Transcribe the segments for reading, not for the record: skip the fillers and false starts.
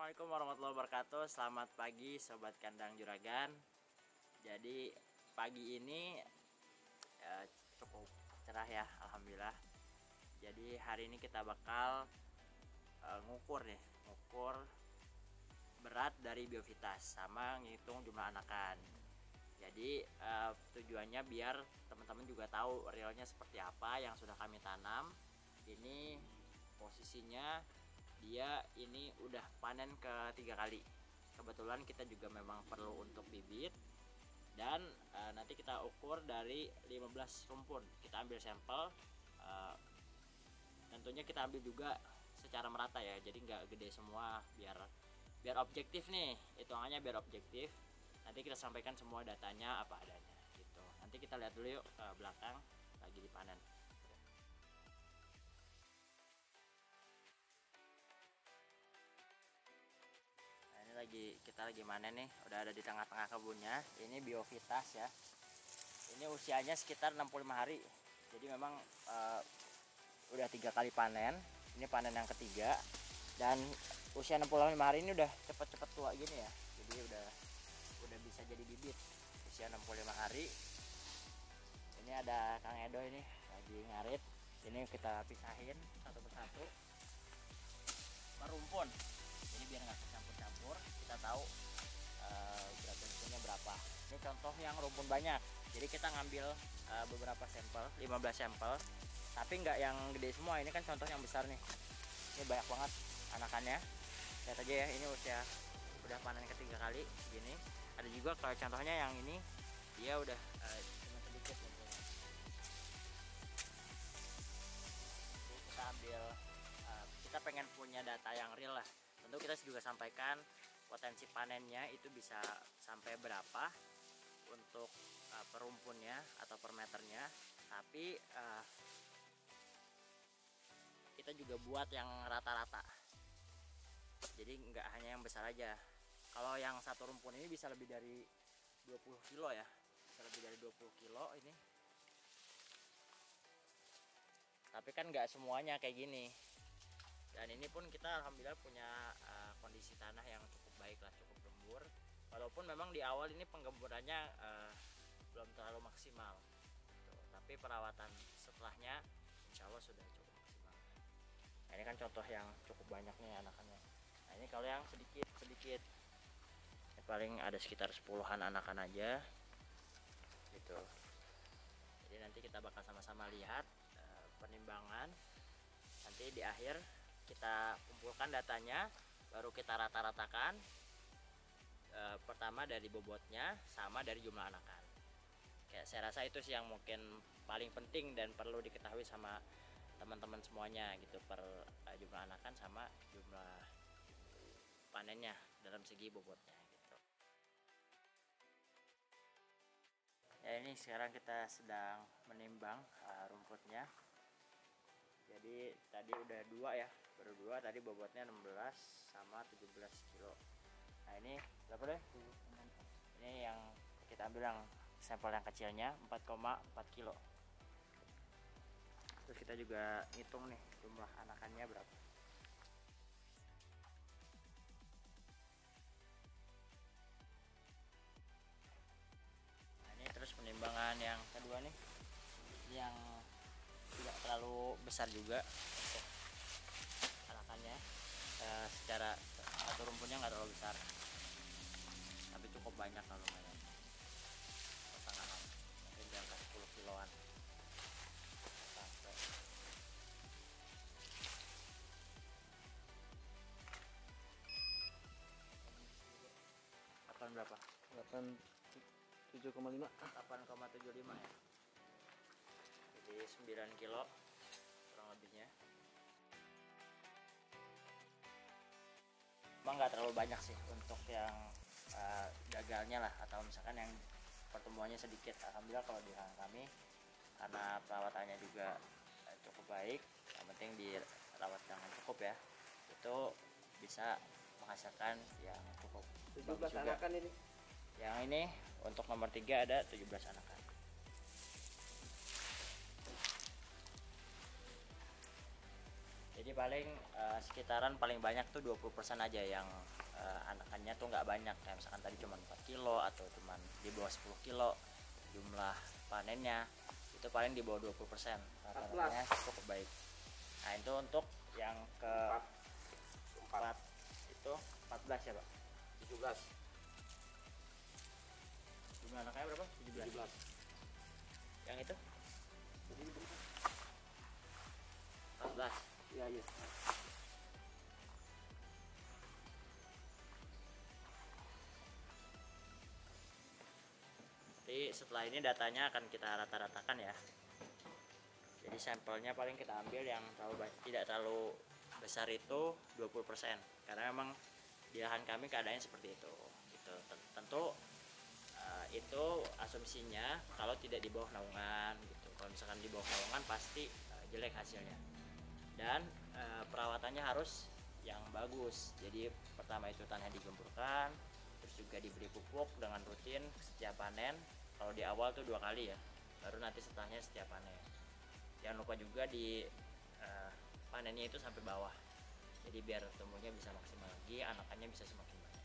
Assalamualaikum warahmatullahi wabarakatuh. Selamat pagi Sobat Kandang Juragan. Jadi pagi ini cukup cerah ya, Alhamdulillah. Jadi hari ini kita bakal ngukur berat dari Biovitas sama ngitung jumlah anakan. Jadi tujuannya biar teman-teman juga tahu realnya seperti apa yang sudah kami tanam. Ini posisinya dia ini udah panen ketiga kali. Kebetulan kita juga memang perlu untuk bibit. Dan nanti kita ukur dari 15 rumpun. Kita ambil sampel. Tentunya kita ambil juga secara merata ya. Jadi nggak gede semua, biar objektif nih. Hitungannya biar objektif. Nanti kita sampaikan semua datanya apa adanya gitu. Nanti kita lihat dulu yuk ke belakang lagi dipanen. Ini kita lagi manen nih, udah ada di tengah-tengah kebunnya. Ini Biovitas ya. Ini usianya sekitar 65 hari. Jadi memang udah 3 kali panen. Ini panen yang ketiga. Dan usia 65 hari ini udah cepet-cepet tua gini ya. Jadi udah bisa jadi bibit. Usia 65 hari. Ini ada Kang Edo ini lagi ngarit. Ini kita pisahin satu persatu. Merumpun. Ini biar nggak campur-campur, kita tahu berat bentuknya berapa. Ini contoh yang rumpun banyak. Jadi kita ngambil beberapa sampel, 15 sampel, tapi nggak yang gede semua. Ini kan contoh yang besar nih. Ini banyak banget anakannya. Lihat aja ya, ini udah panen ketiga kali segini. Ada juga kalau contohnya yang ini, dia udah cuma sedikit rumpunnya. Jadi kita ambil, kita pengen punya data yang real lah. Tentu kita juga sampaikan potensi panennya itu bisa sampai berapa untuk per rumpunnya atau per meternya. Tapi kita juga buat yang rata-rata. Jadi nggak hanya yang besar aja. Kalau yang satu rumpun ini bisa lebih dari 20 kilo ya. Bisa lebih dari 20 kilo ini. Tapi kan nggak semuanya kayak gini. Dan ini pun kita alhamdulillah punya kondisi tanah yang cukup baik lah, cukup gembur. Walaupun memang di awal ini penggemburannya belum terlalu maksimal gitu. Tapi perawatan setelahnya insya Allah sudah cukup maksimal. Nah, ini kan contoh yang cukup banyak nih anakannya. Nah, ini kalau yang sedikit ya paling ada sekitar 10-an anakan aja gitu. Jadi nanti kita bakal sama-sama lihat penimbangan. Nanti di akhir kita kumpulkan datanya, baru kita rata-ratakan pertama dari bobotnya sama dari jumlah anakan. Kayak saya rasa itu sih yang mungkin paling penting dan perlu diketahui sama teman-teman semuanya gitu, per jumlah anakan sama jumlah panennya dalam segi bobotnya gitu. Ya, ini sekarang kita sedang menimbang rumputnya. Jadi tadi udah baru dua, tadi bobotnya 16 sama 17 kilo. Nah ini berapa deh? Ini yang kita ambil yang sampel yang kecilnya 4,4 kilo. Terus kita juga ngitung nih jumlah anakannya berapa. Nah ini terus penimbangan yang kedua nih, yang tidak terlalu besar juga untuk anakannya. Secara satu rumpunnya nggak terlalu besar, tapi cukup banyak kalau lumayan. Pasangan mungkin di angka 10 kiloan sampai. Akan berapa? 7,5. 8,75 ya. Jadi 9 kilo kurang lebihnya. Emang nggak terlalu banyak sih untuk yang gagalnya lah, atau misalkan yang pertumbuhannya sedikit. Alhamdulillah kalau di kami karena perawatannya juga cukup baik, yang penting dirawat dengan cukup ya, itu bisa menghasilkan yang cukup 17 anakan ini. Yang ini untuk nomor 3 ada 17 anakan. Jadi paling sekitaran paling banyak tuh 20% aja yang anakannya tuh nggak banyak, kayak misalkan tadi cuma 4 kilo atau cuma di bawah 10 kilo jumlah panennya, itu paling di bawah 20%, rata-ratanya cukup baik. Nah itu untuk yang ke 4 itu 14 ya Pak? 17. Jumlah anaknya berapa? 17. Yang itu? 14. Iya, iya. Jadi setelah ini datanya akan kita rata-ratakan ya. Jadi sampelnya paling kita ambil yang tidak terlalu besar itu 20%, karena memang di lahan kami keadaannya seperti itu gitu. Tentu itu asumsinya kalau tidak di bawah naungan gitu. Kalau misalkan di bawah naungan pasti jelek hasilnya. Dan perawatannya harus yang bagus. Jadi pertama itu tanah digemburkan, terus juga diberi pupuk dengan rutin setiap panen. Kalau di awal tuh 2 kali ya, baru nanti setelahnya setiap panen. Jangan lupa juga di panennya itu sampai bawah, jadi biar tumbuhnya bisa maksimal lagi, anakannya bisa semakin banyak.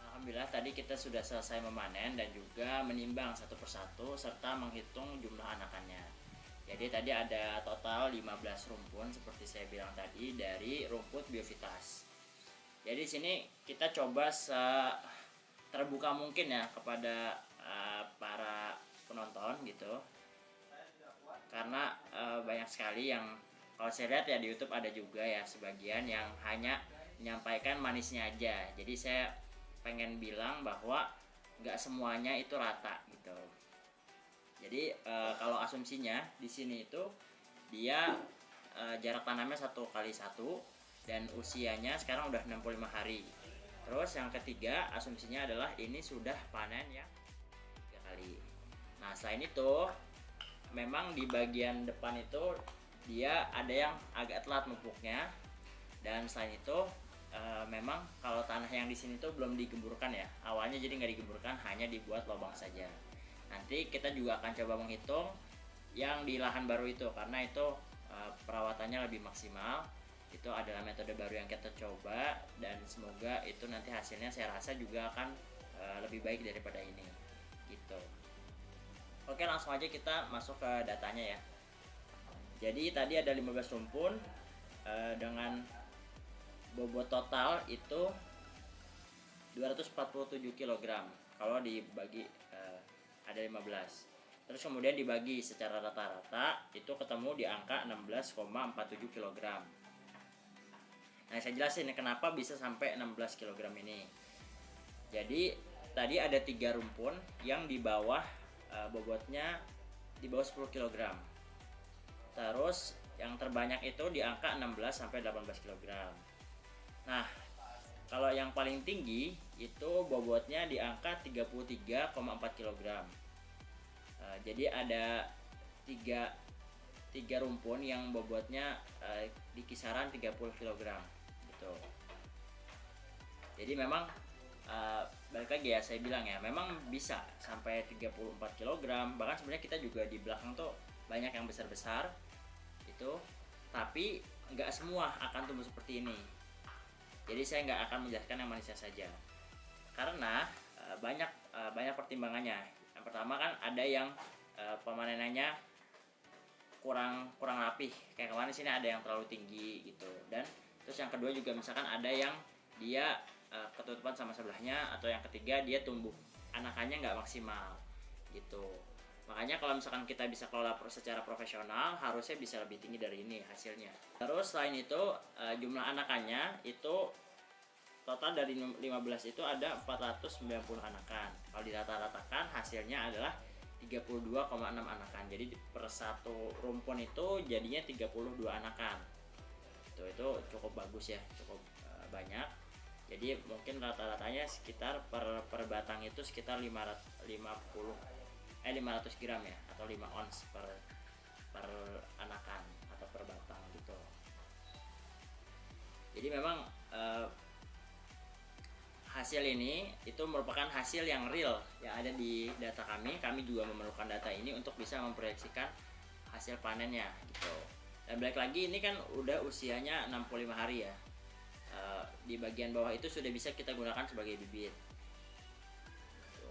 Alhamdulillah tadi kita sudah selesai memanen dan juga menimbang satu persatu serta menghitung jumlah anakannya. Jadi tadi ada total 15 rumpun seperti saya bilang tadi dari rumput Biovitas. Jadi sini kita coba terbuka mungkin ya kepada para penonton gitu, karena banyak sekali yang kalau saya lihat ya di YouTube ada juga ya sebagian yang hanya menyampaikan manisnya aja. Jadi saya pengen bilang bahwa nggak semuanya itu rata gitu. Jadi kalau asumsinya di sini itu dia jarak tanamnya 1x1 dan usianya sekarang udah 65 hari. Terus yang ketiga asumsinya adalah ini sudah panen yang 3 kali. Nah selain itu memang di bagian depan itu dia ada yang agak telat mupuknya, dan selain itu memang kalau tanah yang di sini tuh belum digemburkan ya awalnya, jadi nggak digemburkan, hanya dibuat lubang saja. Nanti kita juga akan coba menghitung yang di lahan baru itu, karena itu perawatannya lebih maksimal. Itu adalah metode baru yang kita coba, dan semoga itu nanti hasilnya saya rasa juga akan lebih baik daripada ini gitu. Oke, langsung aja kita masuk ke datanya ya. Jadi tadi ada 15 rumpun dengan bobot total itu 247 kg kalau dibagi ada 15. Terus kemudian dibagi secara rata-rata itu ketemu di angka 16,47 kg. Nah saya jelasin kenapa bisa sampai 16 kg ini. Jadi tadi ada 3 rumpun yang di bawah bobotnya di bawah 10 kg. Terus yang terbanyak itu di angka 16 sampai 18 kg. Nah kalau yang paling tinggi itu bobotnya di angka 33,4 kg. Jadi ada tiga rumpun yang bobotnya di kisaran 30 kg gitu. Jadi memang balik lagi ya saya bilang ya, memang bisa sampai 34 kg. Bahkan sebenarnya kita juga di belakang tuh banyak yang besar-besar itu, tapi nggak semua akan tumbuh seperti ini. Jadi saya nggak akan menjelaskan yang manisnya saja, karena banyak pertimbangannya. Yang pertama kan ada yang pemanenannya kurang rapih, kayak kemarin sini ada yang terlalu tinggi gitu. Dan terus yang kedua juga misalkan ada yang dia ketutupan sama sebelahnya, atau yang ketiga dia tumbuh anakannya nggak maksimal gitu. Makanya kalau misalkan kita bisa kelola secara profesional, harusnya bisa lebih tinggi dari ini hasilnya. Terus selain itu jumlah anakannya itu total dari 15 itu ada 490 anakan. Kalau dirata-ratakan hasilnya adalah 32,6 anakan. Jadi per satu rumpun itu jadinya 32 anakan. Itu cukup bagus ya, cukup banyak. Jadi mungkin rata-ratanya sekitar per batang itu sekitar 500 gram ya, atau 5 ons per anakan atau per batang gitu. Jadi memang hasil ini itu merupakan hasil yang real yang ada di data kami. Kami juga memerlukan data ini untuk bisa memproyeksikan hasil panennya gitu. Dan balik lagi ini kan udah usianya 65 hari ya. Di bagian bawah itu sudah bisa kita gunakan sebagai bibit.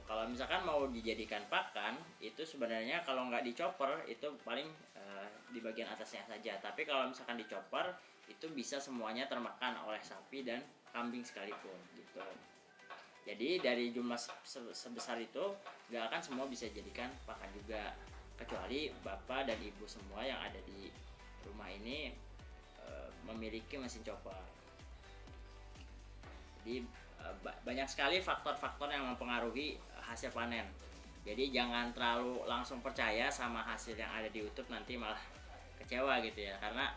Kalau misalkan mau dijadikan pakan, itu sebenarnya kalau nggak dicopper itu paling di bagian atasnya saja. Tapi kalau misalkan dicopper, itu bisa semuanya termakan oleh sapi dan kambing sekalipun gitu. Jadi dari jumlah sebesar itu nggak akan semua bisa jadikan pakan juga, kecuali bapak dan ibu semua yang ada di rumah ini memiliki mesin chopper. Jadi banyak sekali faktor-faktor yang mempengaruhi hasil panen. Jadi jangan terlalu langsung percaya sama hasil yang ada di YouTube, nanti malah kecewa gitu ya, karena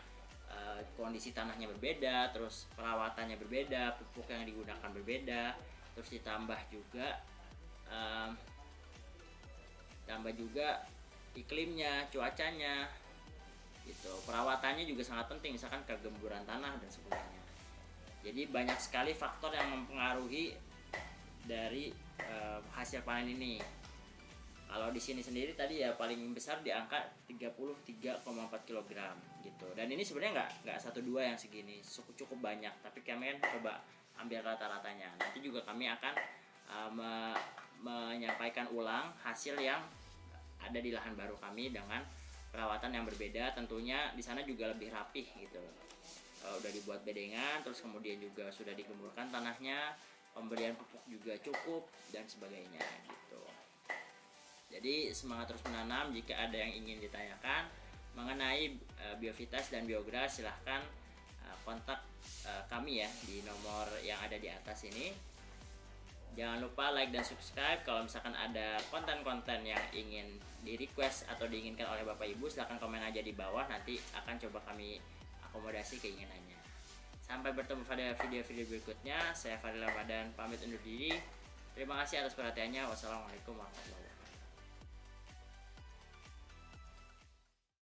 kondisi tanahnya berbeda, terus perawatannya berbeda, pupuk yang digunakan berbeda, terus ditambah juga iklimnya, cuacanya gitu. Perawatannya juga sangat penting, misalkan kegemburan tanah dan sebagainya. Jadi banyak sekali faktor yang mempengaruhi dari hasil panen ini. Kalau di sini sendiri tadi ya paling besar di angka 33,4 kg gitu. Dan ini sebenarnya nggak 1-2 yang segini, cukup banyak. Tapi kami kan coba ambil rata-ratanya. Nanti juga kami akan menyampaikan ulang hasil yang ada di lahan baru kami dengan perawatan yang berbeda. Tentunya di sana juga lebih rapih gitu. Udah dibuat bedengan, terus kemudian juga sudah digemburkan tanahnya, pemberian pupuk juga cukup dan sebagainya gitu. Jadi semangat terus menanam. Jika ada yang ingin ditanyakan mengenai Biovitas dan Biogras, silahkan kontak kami ya di nomor yang ada di atas ini. Jangan lupa like dan subscribe. Kalau misalkan ada konten-konten yang ingin di request atau diinginkan oleh Bapak Ibu, silahkan komen aja di bawah, nanti akan coba kami akomodasi keinginannya. Sampai bertemu pada video-video berikutnya. Saya Fadil Ramadan pamit undur diri. Terima kasih atas perhatiannya. Wassalamualaikum warahmatullahi wabarakatuh.